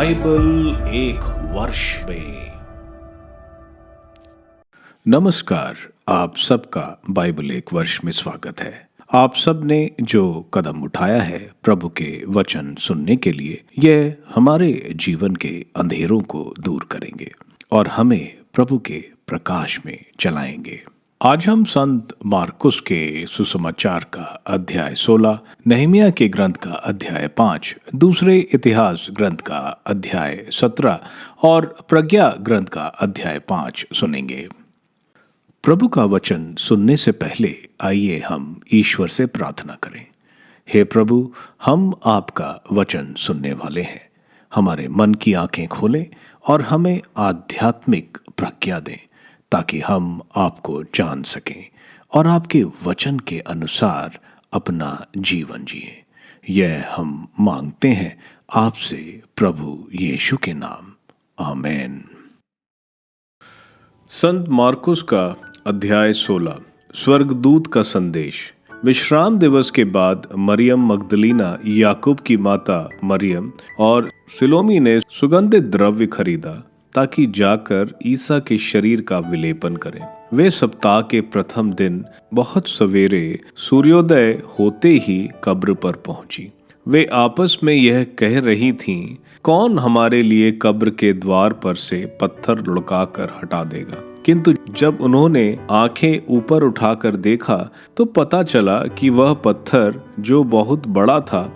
Bible एक वर्ष में। नमस्कार, आप सबका बाइबल एक वर्ष में स्वागत है। आप सब ने जो कदम उठाया है प्रभु के वचन सुनने के लिए, यह हमारे जीवन के अंधेरों को दूर करेंगे और हमें प्रभु के प्रकाश में चलाएंगे। आज हम संत मार्कुस के सुसमाचार का अध्याय 16, नहमिया के ग्रंथ का अध्याय 5, दूसरे इतिहास ग्रंथ का अध्याय 17 और प्रज्ञा ग्रंथ का अध्याय 5 सुनेंगे। प्रभु का वचन सुनने से पहले आइए हम ईश्वर से प्रार्थना करें। हे प्रभु, हम आपका वचन सुनने वाले हैं। हमारे मन की आंखें खोलें और हमें आध्यात्मिक प्रज्ञा दें ताकि हम आपको जान सकें और आपके वचन के अनुसार अपना जीवन जिए। यह हम मांगते हैं आपसे प्रभु यीशु के नाम, आमीन। संत मार्कुस का अध्याय 16, स्वर्गदूत का संदेश। विश्राम दिवस के बाद मरियम मगदलीना, याकूब की माता मरियम और सिलोमी ने सुगंधित द्रव्य खरीदा ताकि जाकर ईसा के शरीर का विलेपन करें। वे सप्ताह के प्रथम दिन बहुत सवेरे सूर्योदय होते ही कब्र पर पहुंची। वे आपस में यह कह रही थीं, कौन हमारे लिए कब्र के द्वार पर से पत्थर लुढ़काकर हटा देगा। किंतु जब उन्होंने आंखें ऊपर उठाकर देखा तो पता चला कि वह पत्थर जो बहुत बड़ा था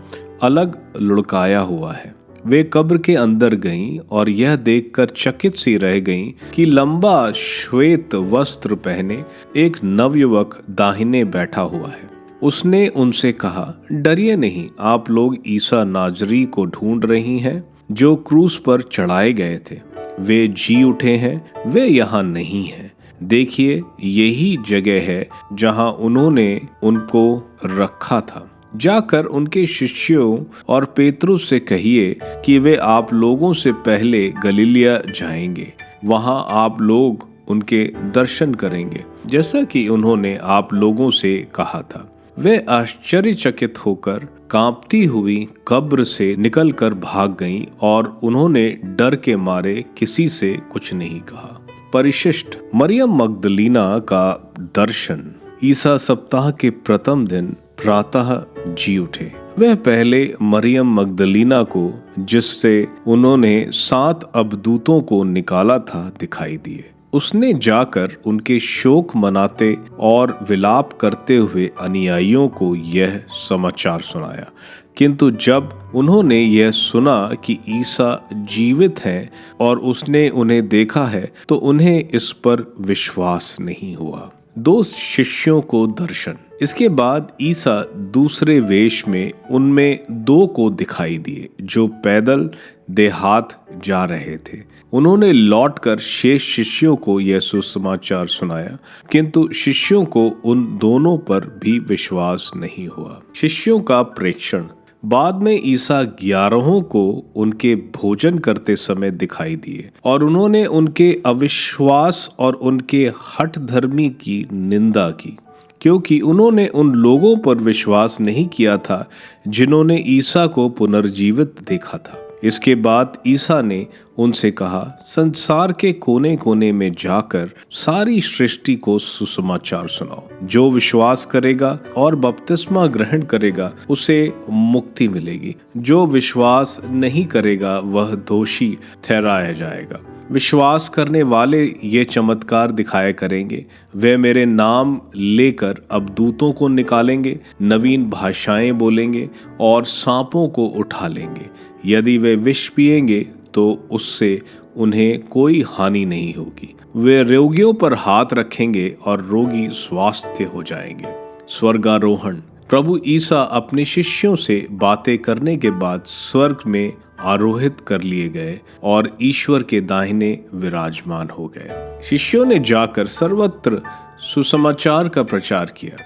अलग लुढ़काया हुआ है। वे कब्र के अंदर गईं और यह देखकर चकित सी रह गईं कि लंबा श्वेत वस्त्र पहने एक नवयुवक दाहिने बैठा हुआ है। उसने उनसे कहा, डरिए नहीं, आप लोग ईसा नाजरी को ढूंढ रही हैं जो क्रूस पर चढ़ाए गए थे। वे जी उठे हैं, वे यहाँ नहीं हैं। देखिए, यही जगह है जहाँ उन्होंने उनको रखा था। जाकर उनके शिष्यों और पेतरुस से कहिए कि वे आप लोगों से पहले गलीलिया जाएंगे। वहां आप लोग उनके दर्शन करेंगे जैसा कि उन्होंने आप लोगों से कहा था। वे आश्चर्यचकित होकर कांपती हुई कब्र से निकलकर भाग गईं और उन्होंने डर के मारे किसी से कुछ नहीं कहा। परिशिष्ट मरियम मगदलीना का दर्शन। ईसा सप्ताह के प्रथम दिन प्रातः जी उठे। वह पहले मरियम मगदलीना को, जिससे उन्होंने 7 अबदूतों को निकाला था, दिखाई दिए। उसने जाकर उनके शोक मनाते और विलाप करते हुए अनुयायियों को यह समाचार सुनाया। किंतु जब उन्होंने यह सुना कि ईसा जीवित हैं और उसने उन्हें देखा है तो उन्हें इस पर विश्वास नहीं हुआ। 2 शिष्यों को दर्शन। इसके बाद ईसा दूसरे वेश में उनमें 2 को दिखाई दिए जो पैदल देहात जा रहे थे। उन्होंने लौटकर शेष शिष्यों को यह सुसमाचार सुनाया, किंतु शिष्यों को उन दोनों पर भी विश्वास नहीं हुआ। शिष्यों का प्रेक्षण। बाद में ईसा 11 को उनके भोजन करते समय दिखाई दिए और उन्होंने उनके अविश्वास और उनके हठ धर्मी की निंदा की, क्योंकि उन्होंने उन लोगों पर विश्वास नहीं किया था जिन्होंने ईसा को पुनर्जीवित देखा था। इसके बाद ईसा ने उनसे कहा, संसार के कोने कोने में जाकर सारी सृष्टि को सुसमाचार सुनाओ। जो विश्वास करेगा और बपतिस्मा ग्रहण करेगा उसे मुक्ति मिलेगी। जो विश्वास नहीं करेगा वह दोषी ठहराया जाएगा। विश्वास करने वाले ये चमत्कार दिखाया करेंगे। वे मेरे नाम लेकर अबदूतों को निकालेंगे, नवीन भाषाएं बोलेंगे और सांपों को उठा लेंगे। यदि वे विष पिएंगे तो उससे उन्हें कोई हानि नहीं होगी। वे रोगियों पर हाथ रखेंगे और रोगी स्वास्थ्य हो जाएंगे। स्वर्गारोहण। प्रभु ईसा अपने शिष्यों से बातें करने के बाद स्वर्ग में आरोहित कर लिए गए और ईश्वर के दाहिने विराजमान हो गए। शिष्यों ने जाकर सर्वत्र सुसमाचार का प्रचार किया।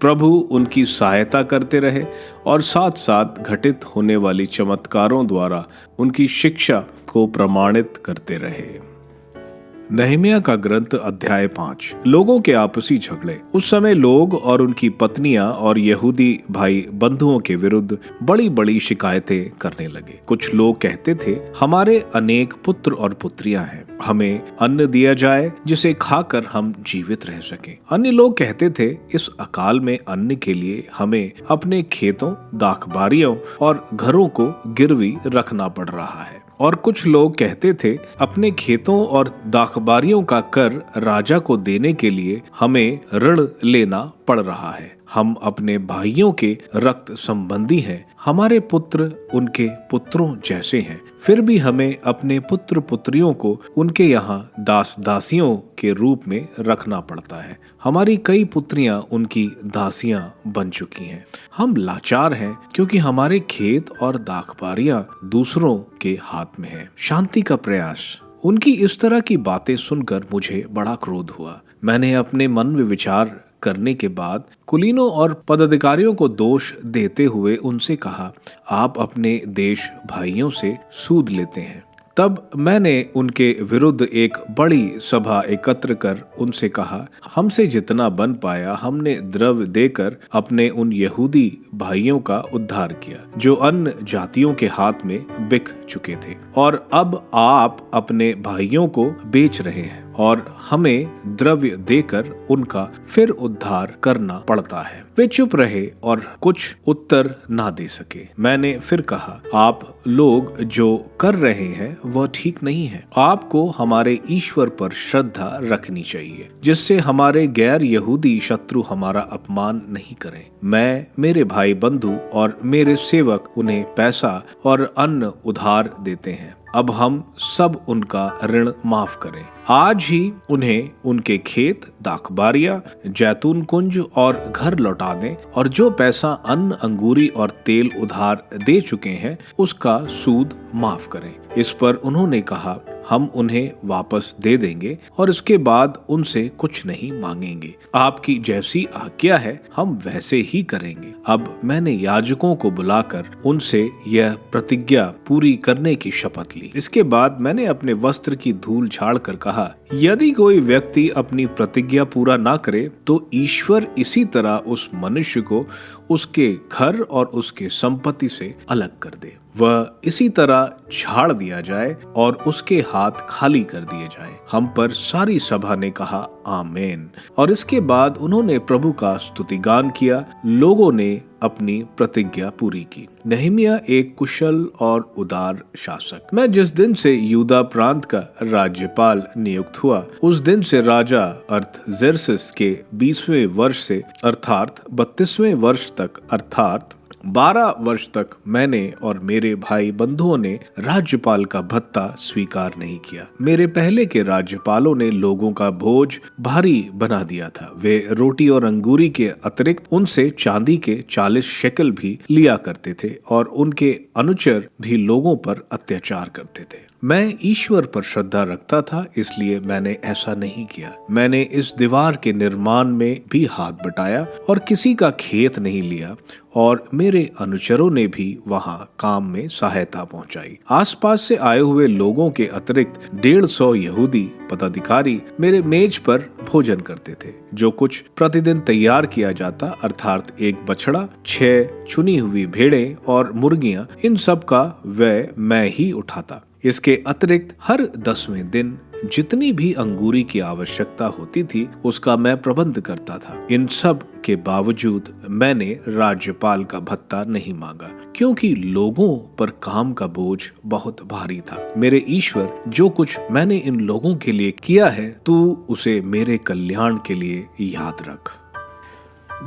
प्रभु उनकी सहायता करते रहे और साथ साथ घटित होने वाली चमत्कारों द्वारा उनकी शिक्षा को प्रमाणित करते रहे। नहम्याह का ग्रंथ अध्याय 5। लोगों के आपसी झगड़े। उस समय लोग और उनकी पत्नियां और यहूदी भाई बंधुओं के विरुद्ध बड़ी बड़ी शिकायतें करने लगे। कुछ लोग कहते थे, हमारे अनेक पुत्र और पुत्रियां हैं, हमें अन्न दिया जाए जिसे खाकर हम जीवित रह सकें। अन्य लोग कहते थे, इस अकाल में अन्न के लिए हमें अपने खेतों, दाखबारियों और घरों को गिरवी रखना पड़ रहा है। और कुछ लोग कहते थे, अपने खेतों और दाखबारियों का कर राजा को देने के लिए हमें ऋण लेना पड़ रहा है। हम अपने भाइयों के रक्त संबंधी हैं, हमारे पुत्र उनके पुत्रों जैसे हैं, फिर भी हमें अपने पुत्र पुत्रियों को उनके यहाँ दास दासियों के रूप में रखना पड़ता है। हमारी कई पुत्रियां उनकी दासियां बन चुकी हैं। हम लाचार हैं क्योंकि हमारे खेत और दाखबारियां दूसरों के हाथ में हैं। शांति का प्रयास। उनकी इस तरह की बातें सुनकर मुझे बड़ा क्रोध हुआ। मैंने अपने मन में विचार करने के बाद कुलीनों और पदाधिकारियों को दोष देते हुए उनसे कहा, आप अपने देश भाइयों से सूद लेते हैं। तब मैंने उनके विरुद्ध एक बड़ी सभा एकत्र कर उनसे कहा, हमसे जितना बन पाया हमने द्रव्य देकर अपने उन यहूदी भाइयों का उद्धार किया जो अन्य जातियों के हाथ में बिक चुके थे, और अब आप अपने भाइयों को बेच रहे हैं और हमें द्रव्य देकर उनका फिर उद्धार करना पड़ता है। वे चुप रहे और कुछ उत्तर ना दे सके। मैंने फिर कहा, आप लोग जो कर रहे हैं वह ठीक नहीं है। आपको हमारे ईश्वर पर श्रद्धा रखनी चाहिए, जिससे हमारे गैर यहूदी शत्रु हमारा अपमान नहीं करें। मैं, मेरे भाई बंधु और मेरे सेवक उन्हें पैसा और अन्न उधार देते हैं। अब हम सब उनका ऋण माफ करें। आज ही उन्हें उनके खेत, दाखबारियां, जैतून कुंज और घर लौटा दें, और जो पैसा अन्न, अंगूरी और तेल उधार दे चुके हैं उसका सूद माफ करें। इस पर उन्होंने कहा, हम उन्हें वापस दे देंगे और इसके बाद उनसे कुछ नहीं मांगेंगे। आपकी जैसी आज्ञा है हम वैसे ही करेंगे। अब मैंने याजकों को बुलाकर उनसे यह प्रतिज्ञा पूरी करने की शपथ ली। इसके बाद मैंने अपने वस्त्र की धूल झाड़ कर कहा, यदि कोई व्यक्ति अपनी प्रतिज्ञा पूरा ना करे तो ईश्वर इसी तरह उस मनुष्य को उसके घर और उसके संपत्ति से अलग कर दे। वह इसी तरह झाड़ दिया जाए और उसके हाथ खाली कर दिए जाए। हम पर सारी सभा ने कहा, आमीन। और इसके बाद उन्होंने प्रभु का स्तुतिगान किया। लोगों ने अपनी प्रतिज्ञा पूरी की। नहम्याह एक कुशल और उदार शासक। मैं जिस दिन से यूदा प्रांत का राज्यपाल नियुक्त हुआ, उस दिन से राजा अर्थजेर्कस के 20वें वर्ष से अर्थात 32वें वर्ष तक अर्थात 12 वर्ष तक मैंने और मेरे भाई बंधुओं ने राज्यपाल का भत्ता स्वीकार नहीं किया। मेरे पहले के राज्यपालों ने लोगों का बोझ भारी बना दिया था। वे रोटी और अंगूरी के अतिरिक्त उनसे चांदी के 40 शेकल भी लिया करते थे और उनके अनुचर भी लोगों पर अत्याचार करते थे। मैं ईश्वर पर श्रद्धा रखता था, इसलिए मैंने ऐसा नहीं किया। मैंने इस दीवार के निर्माण में भी हाथ बटाया और किसी का खेत नहीं लिया, और मेरे अनुचरों ने भी वहां काम में सहायता पहुंचाई। आसपास से आए हुए लोगों के अतिरिक्त 150 यहूदी पदाधिकारी मेरे मेज पर भोजन करते थे। जो कुछ प्रतिदिन तैयार किया जाता, अर्थात एक बछड़ा, 6 चुनी हुई भेड़ें और मुर्गियां, इन सब का व्यय मैं ही उठाता। इसके अतिरिक्त हर 10वें दिन जितनी भी अंगूरी की आवश्यकता होती थी उसका मैं प्रबंध करता था। इन सब के बावजूद मैंने राज्यपाल का भत्ता नहीं मांगा, क्योंकि लोगों पर काम का बोझ बहुत भारी था। मेरे ईश्वर, जो कुछ मैंने इन लोगों के लिए किया है, तू उसे मेरे कल्याण के लिए याद रख।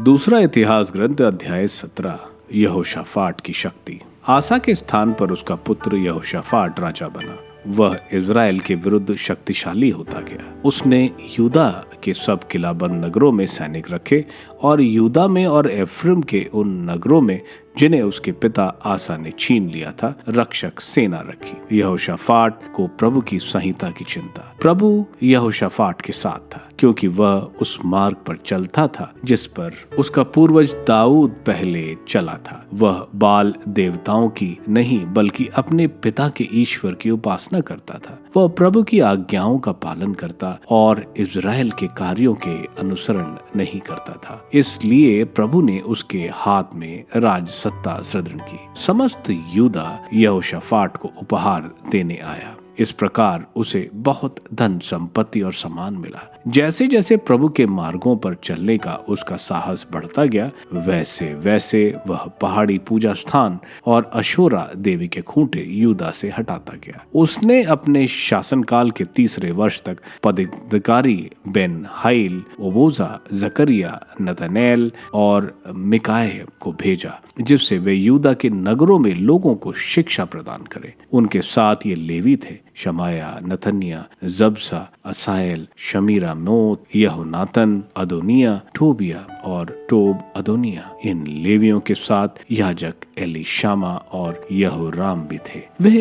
दूसरा इतिहास ग्रंथ अध्याय 17। यहोशाफाट की शक्ति। आसा के स्थान पर उसका पुत्र यहोशाफाट राजा बना। वह इज़राइल के विरुद्ध शक्तिशाली होता गया। उसने यूदा के सब किलाबंद नगरों में सैनिक रखे और यूदा में और एफ्रेम के उन नगरों में जिन्हें उसके पिता आसा ने छीन लिया था रक्षक सेना रखी। यहोशाफाट को प्रभु की संहिता की चिंता। प्रभु यहोशाफाट के साथ था, क्योंकि वह उस मार्ग पर चलता था जिस पर उसका पूर्वज दाऊद पहले चला था। वह बाल देवताओं की नहीं बल्कि अपने पिता के ईश्वर की उपासना करता था। वह प्रभु की आज्ञाओं का पालन करता और इज़राइल के कार्यों के अनुसरण नहीं करता था। इसलिए प्रभु ने उसके हाथ में राज सत्ता सुदृढ़ की। समस्त यूदा यहोशाफाट को उपहार देने आया। इस प्रकार उसे बहुत धन संपत्ति और सम्मान मिला। जैसे जैसे प्रभु के मार्गों पर चलने का उसका साहस बढ़ता गया, वैसे वैसे वह पहाड़ी पूजा स्थान और अशोरा देवी के खूंटे यूदा से हटाता गया। उसने अपने शासनकाल के 3 वर्ष तक पदाधिकारी बेन हाइल, ओबोजा, जकरिया, नतनएल और मिकाय को भेजा, जिससे वे यूदा के नगरों में लोगों को शिक्षा प्रदान करें। उनके साथ ये लेवी थे: शमाया, नतन्या, जबसा, असाएल, शमीरा मोत, यहोनातन, अदोनिया, टोबिया और टोब अदोनिया। इन लेवियों के साथ याजक एलीशामा और यहोराम भी थे। वे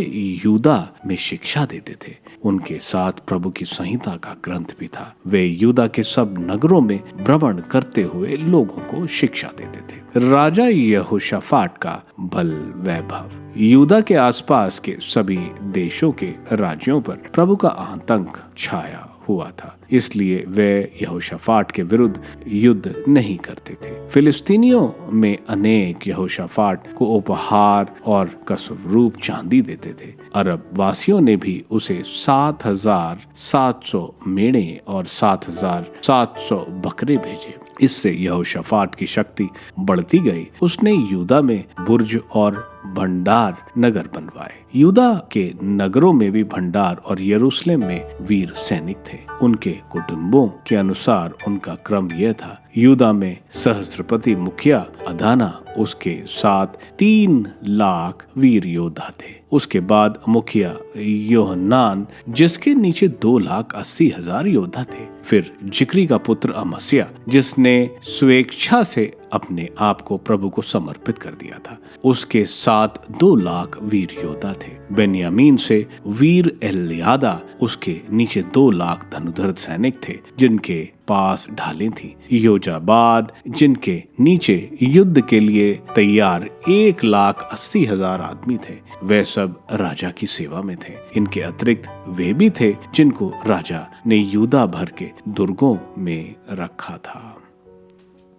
यूदा में शिक्षा देते थे। उनके साथ प्रभु की संहिता का ग्रंथ भी था। वे यूदा के सब नगरों में भ्रमण करते हुए लोगों को शिक्षा देते थे। राजा यहोशाफाट का बल वैभव। यूदा के आसपास के सभी देशों के राज्यों पर प्रभु का आतंक छाया हुआ था, इसलिए वे यहोशाफाट के विरुद्ध युद्ध नहीं करते थे। फिलिस्तीनियों में अनेक यहोशाफाट को उपहार और कसरूप चांदी देते थे। अरब वासियों ने भी उसे 7,700 मेढ़े और 7,700 बकरे भेजे। इससे यहोशाफाट की शक्ति बढ़ती गई। उसने यूदा में बुर्ज और भंडार नगर बनवाए। यूदा के नगरों में भी भंडार और यरूशलेम में वीर सैनिक थे। उनके कुटुंबों के अनुसार उनका क्रम यह था: यूदा में सहस्त्रपति मुखिया अदाना, उसके साथ 3 लाख वीर योद्धा थे। उसके बाद मुखिया योहनान, जिसके नीचे 2,80,000 योद्धा थे। फिर जिक्री का पुत्र अमस्या, जिसने स्वेच्छा से अपने आप को प्रभु को समर्पित कर दिया था। उसके साथ 2 लाख वीर योद्धा थे। बेन्यामीन से वीर एल्यादा, उसके नीचे 2 लाख धनुधर सैनिक थे जिनके पास ढालें थी। योजाबाद, जिनके नीचे युद्ध के लिए तैयार 1,80,000 आदमी थे। वे सब राजा की सेवा में थे। इनके अतिरिक्त वे भी थे जिनको राजा ने यूदा भर के दुर्गों में रखा था।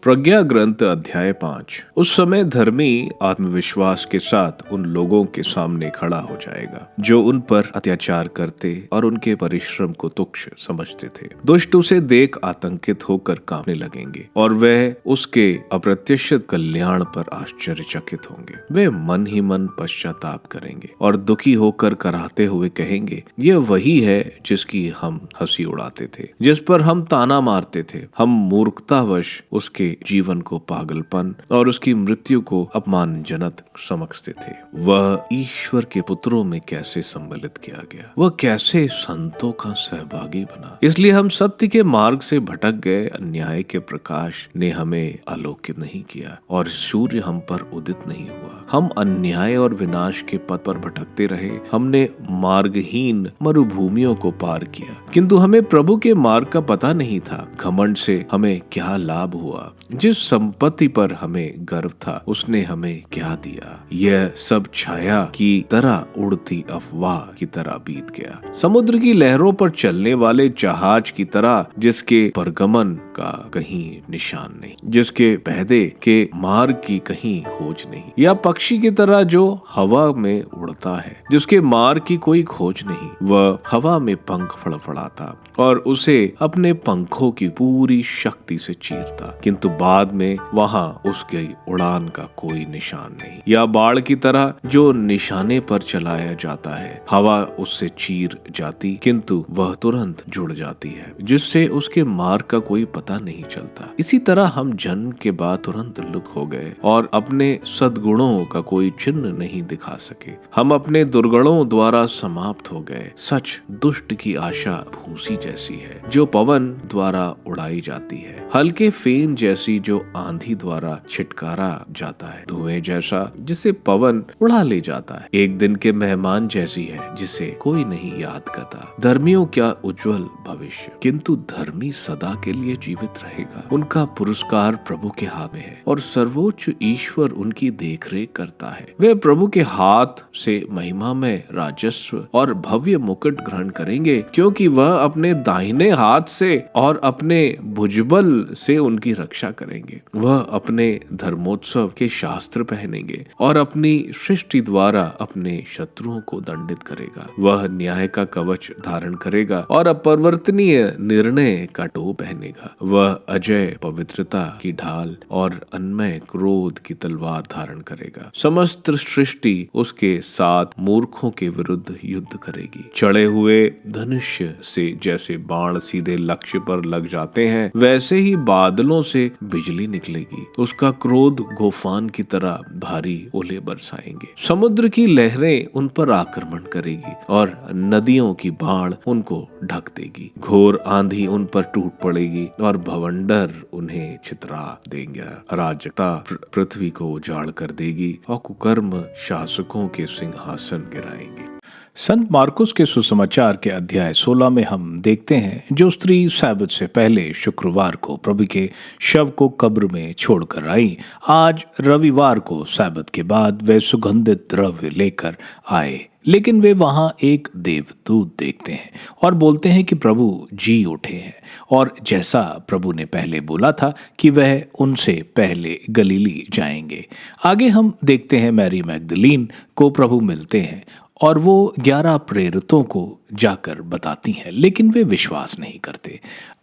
प्रज्ञा ग्रंथ अध्याय 5। उस समय धर्मी आत्मविश्वास के साथ उन लोगों के सामने खड़ा हो जाएगा जो उन पर अत्याचार करते और उनके परिश्रम को तुच्छ समझते थे। दुष्ट उसे देख आतंकित होकर कांपने लगेंगे और वह उसके अप्रत्याशित कल्याण पर आश्चर्यचकित होंगे। वे मन ही मन पश्चाताप करेंगे और दुखी होकर कराहते हुए कहेंगे, यह वही है जिसकी हम हंसी उड़ाते थे, जिस पर हम ताना मारते थे। हम मूर्खतावश उसके जीवन को पागलपन और उसकी मृत्यु को अपमानजनक समझते थे। वह ईश्वर के पुत्रों में कैसे सम्मिलित किया गया, वह कैसे संतों का सहभागी बना। इसलिए हम सत्य के मार्ग से भटक गए। अन्याय के प्रकाश ने हमें आलोकित नहीं किया और सूर्य हम पर उदित नहीं हुआ। हम अन्याय और विनाश के पथ पर भटकते रहे। हमने मार्गहीन मरुभूमियों को पार किया, किंतु हमें प्रभु के मार्ग का पता नहीं था। घमंड से हमें क्या लाभ हुआ? जिस संपत्ति पर हमें गर्व था उसने हमें क्या दिया? यह सब छाया की तरह उड़ती अफवाह की तरह बीत गया, समुद्र की लहरों पर चलने वाले जहाज की तरह जिसके परगमन का कहीं निशान नहीं, जिसके पहदे के मार्ग की कहीं खोज नहीं, या पक्षी की तरह जो हवा में उड़ता है जिसके मार्ग की कोई खोज नहीं। वह हवा में पंख फड़फड़ाता और उसे अपने पंखों की पूरी शक्ति से चीरता, किंतु बाद में वहां उसकी उड़ान का कोई निशान नहीं। या बाढ़ की तरह जो निशाने पर चलाया जाता है, हवा उससे चीर जाती किंतु वह तुरंत जुड़ जाती है, जिससे उसके मार्ग का कोई पता नहीं चलता। इसी तरह हम जन्म के बाद तुरंत लुप्त हो गए और अपने सद्गुणों का कोई चिन्ह नहीं दिखा सके। हम अपने दुर्गुणों द्वारा समाप्त हो गए। सच दुष्ट की आशा भूसी जैसी है जो पवन द्वारा उड़ाई जाती है। हल्के फेन जैसी जैसी जो आंधी द्वारा छिटकारा जाता है, धुएं जैसा जिसे पवन उड़ा ले जाता है, एक दिन के मेहमान जैसी है जिसे कोई नहीं याद करता। धर्मियों क्या उज्जवल भविष्य, किंतु धर्मी सदा के लिए जीवित रहेगा। उनका पुरस्कार प्रभु के हाथ में है और सर्वोच्च ईश्वर उनकी देखरेख करता है। वे प्रभु के हाथ से महिमा में राजस्व और भव्य मुकुट ग्रहण करेंगे, क्योंकि वह अपने दाहिने हाथ से और अपने भुजबल से उनकी रक्षा करेंगे। वह अपने धर्मोत्सव के शास्त्र पहनेंगे और अपनी सृष्टि द्वारा अपने शत्रुओं को दंडित करेगा। वह न्याय का कवच धारण करेगा और अपरिवर्तनीय निर्णय का टोप पहनेगा। वह अजय पवित्रता की ढाल और अनमय क्रोध की तलवार धारण करेगा। समस्त सृष्टि उसके साथ मूर्खों के विरुद्ध युद्ध करेगी। चढ़े हुए धनुष्य से जैसे बाण सीधे लक्ष्य पर लग जाते हैं, वैसे ही बादलों से बिजली निकलेगी। उसका क्रोध गोफान की तरह भारी ओले बरसाएंगे। समुद्र की लहरें उन पर आक्रमण करेगी और नदियों की बाढ़ उनको ढक देगी। घोर आंधी उन पर टूट पड़ेगी और भवंडर उन्हें छितरा देंगे। अराजकता पृथ्वी को उजाड़ कर देगी और कुकर्म शासकों के सिंहासन गिराएंगे। संत मार्कुस के सुसमाचार के अध्याय 16 में हम देखते हैं, जो स्त्री सब्त से पहले शुक्रवार को प्रभु के शव को कब्र में छोड़कर आई, आज रविवार को सब्त के बाद वे सुगंधित द्रव्य लेकर आए। लेकिन वे वहां एक देवदूत देखते हैं और बोलते हैं कि प्रभु जी उठे हैं, और जैसा प्रभु ने पहले बोला था कि वह उनसे पहले गलीली जाएंगे। आगे हम देखते हैं मैरी मैगदलीन को प्रभु मिलते हैं और वो 11 प्रेरितों को जाकर बताती हैं, लेकिन वे विश्वास नहीं करते।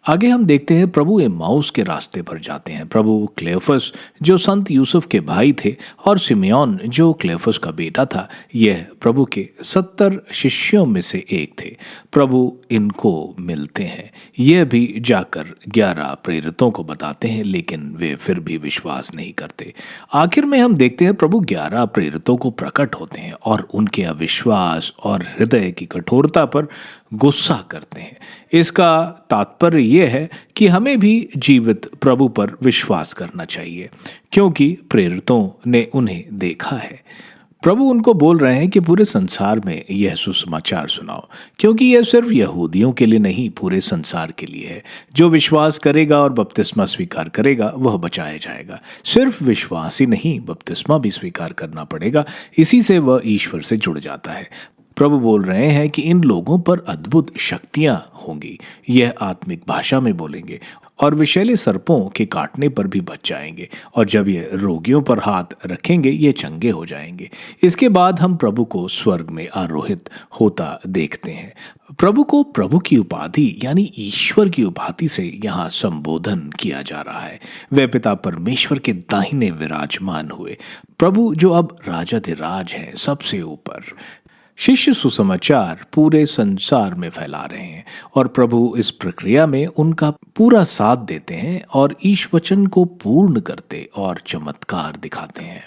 आगे हम देखते हैं प्रभु एम्माउस के रास्ते पर जाते हैं। प्रभु क्लेophas जो संत यूसुफ के भाई थे और सिमियोन जो क्लेophas का बेटा था, यह प्रभु के 70 शिष्यों में से एक थे। प्रभु इनको मिलते हैं। यह भी जाकर 11 प्रेरितों को बताते हैं, लेकिन वे फिर भी विश्वास नहीं करते। आखिर में हम देखते हैं प्रभु 11 प्रेरितों को प्रकट होते हैं और उनके अविश्वास और हृदय की कठोरता पर गुस्सा करते हैं। इसका तात्पर्य यह है कि हमें भी जीवित प्रभु पर विश्वास करना चाहिए, क्योंकि प्रेरितों ने उन्हें देखा है। प्रभु उनको बोल रहे हैं कि पूरे संसार में यह सुसमाचार सुनाओ, क्योंकि यह सिर्फ यहूदियों के लिए नहीं, पूरे संसार के लिए है। जो विश्वास करेगा और बपतिस्मा स्वीकार करेगा वह बचाया जाएगा। सिर्फ विश्वास ही नहीं, बपतिस्मा भी स्वीकार करना पड़ेगा। इसी से वह ईश्वर से जुड़ जाता है। प्रभु बोल रहे हैं कि इन लोगों पर अद्भुत शक्तियां होंगी। यह आत्मिक भाषा में बोलेंगे और विषैले सर्पों के काटने पर भी बच जाएंगे, और जब ये रोगियों पर हाथ रखेंगे ये चंगे हो जाएंगे। इसके बाद हम प्रभु को स्वर्ग में आरोहित होता देखते हैं। प्रभु को प्रभु की उपाधि यानी ईश्वर की उपाधि से यहाँ संबोधन किया जा रहा है। वे पिता परमेश्वर के दाहिने विराजमान हुए। प्रभु जो अब राजाधिराज हैं, सबसे ऊपर। शिष्य सुसमाचार पूरे संसार में फैला रहे हैं और प्रभु इस प्रक्रिया में उनका पूरा साथ देते हैं और ईश वचन को पूर्ण करते और चमत्कार दिखाते हैं।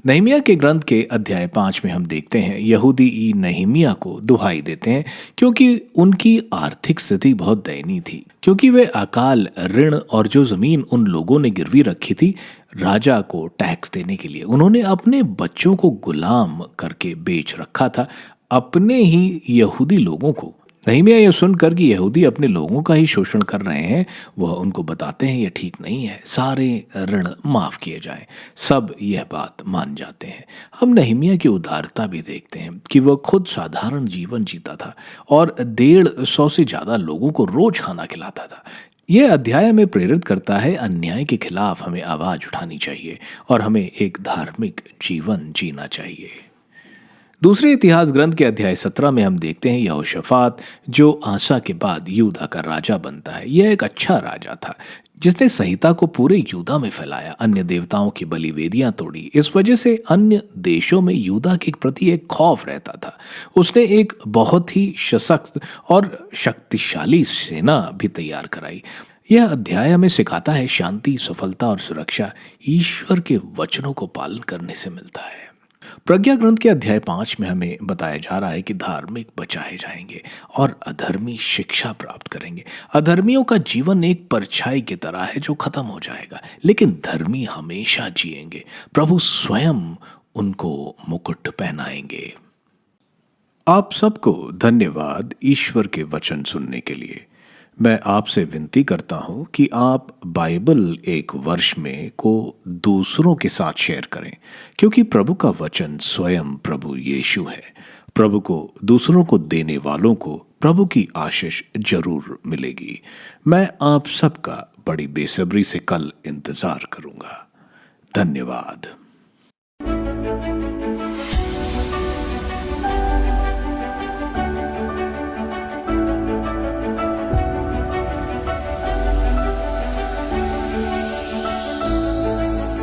नहमिया के ग्रंथ के अध्याय 5 में हम देखते हैं यहूदी नहमिया को दुहाई देते हैं, क्योंकि उनकी आर्थिक स्थिति बहुत दयनीय थी। क्योंकि वे अकाल ऋण और जो जमीन उन लोगों ने गिरवी रखी थी राजा को टैक्स देने के लिए, उन्होंने अपने बच्चों को गुलाम करके बेच रखा था, अपने ही यहूदी लोगों को। नहमिया यह सुनकर कि यहूदी अपने लोगों का ही शोषण कर रहे हैं, वह उनको बताते हैं यह ठीक नहीं है, सारे ऋण माफ किए जाएं। सब यह बात मान जाते हैं। हम नहमिया की उदारता भी देखते हैं कि वह खुद साधारण जीवन जीता था और 150 से ज्यादा लोगों को रोज खाना खिलाता था। यह अध्याय हमें प्रेरित करता है अन्याय के खिलाफ हमें आवाज उठानी चाहिए और हमें एक धार्मिक जीवन जीना चाहिए। दूसरे इतिहास ग्रंथ के अध्याय 17 में हम देखते हैं यहोशाफात जो आसा के बाद यूदा का राजा बनता है। यह एक अच्छा राजा था जिसने संहिता को पूरे यूदा में फैलाया, अन्य देवताओं की बलिवेदियां तोड़ी। इस वजह से अन्य देशों में यूदा के प्रति एक खौफ रहता था। उसने एक बहुत ही सशक्त और शक्तिशाली सेना भी तैयार कराई। यह अध्याय हमें सिखाता है शांति, सफलता और सुरक्षा ईश्वर के वचनों को पालन करने से मिलता है। प्रज्ञा ग्रंथ के अध्याय 5 में हमें बताया जा रहा है कि धार्मिक बचाए जाएंगे और अधर्मी शिक्षा प्राप्त करेंगे। अधर्मियों का जीवन एक परछाई की तरह है जो खत्म हो जाएगा, लेकिन धर्मी हमेशा जिएंगे। प्रभु स्वयं उनको मुकुट पहनाएंगे। आप सबको धन्यवाद ईश्वर के वचन सुनने के लिए। मैं आपसे विनती करता हूं कि आप बाइबल एक वर्ष में को दूसरों के साथ शेयर करें, क्योंकि प्रभु का वचन स्वयं प्रभु यीशु है। प्रभु को दूसरों को देने वालों को प्रभु की आशीष जरूर मिलेगी। मैं आप सबका बड़ी बेसब्री से कल इंतजार करूंगा। धन्यवाद।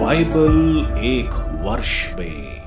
बाइबल एक वर्ष में